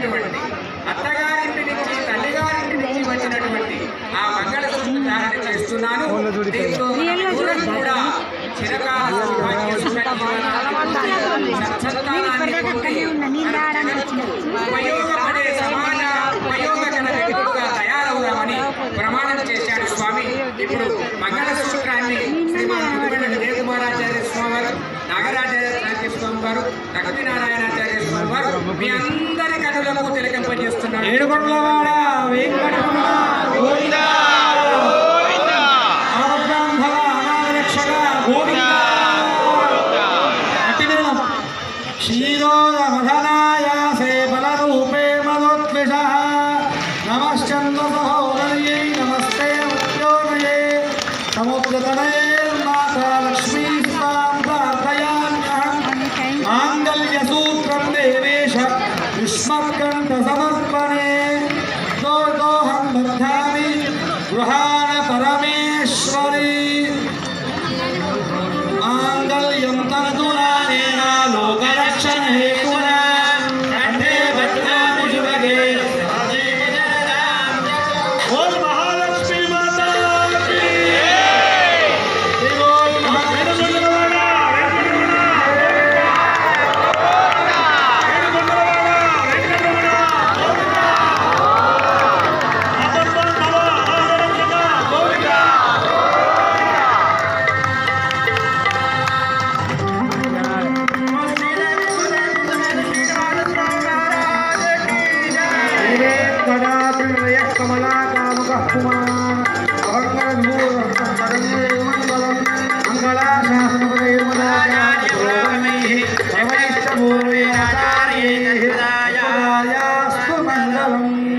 వచ్చినటువంటి అత్తగారింటి నుంచి తల్లిగారింటి నుంచి వచ్చినటువంటి ఆ మంగళసూత్ర ధారణ చేస్తున్నాను. దీంతో కూడా చిరకాల ఉపయోగపడే సమాజ ఉపయోగకర వ్యక్తులుగా తయారవుదామని ప్రమాణం చేశాడు స్వామి. ఇప్పుడు మంగళసూత్రాన్ని శ్రీమాన్ దేవకుమారాచార్య స్వామి వారు, నాగరాచార్య స్వామి వారు, లక్ష్మీనారాయణాచార్య స్వామి వారు మీ అందరి కనులకు తిలకింపజేస్తున్నారు. ఏడుకొండలవాడ వెంకటరమణ గోవిందా క్షీరోదమధనాయాసే బలరూపే మదోత్విషః నమశ్చంద్రసహోదర్యై నమస్తే ఉద్యోగయే సముద్రతనయేర్మాతా లక్ష్మీ స్వాం ప్రార్థయామ్యహం మాంగళ్యసూత్రం దేవేశ యుష్మత్కంఠ సమర్పణే దోహం బద్ధామి గృహాణ పరమేశ్వరీ మాంగళ్యం తనతునానేన లోకరక్షణ హేతునా కంఠే బధ్నామి శుభగే ఓం మహాలక్ష్మీ మాతా కీ జై. ఓం మహాలక్ష్మీవాడ మంగళం.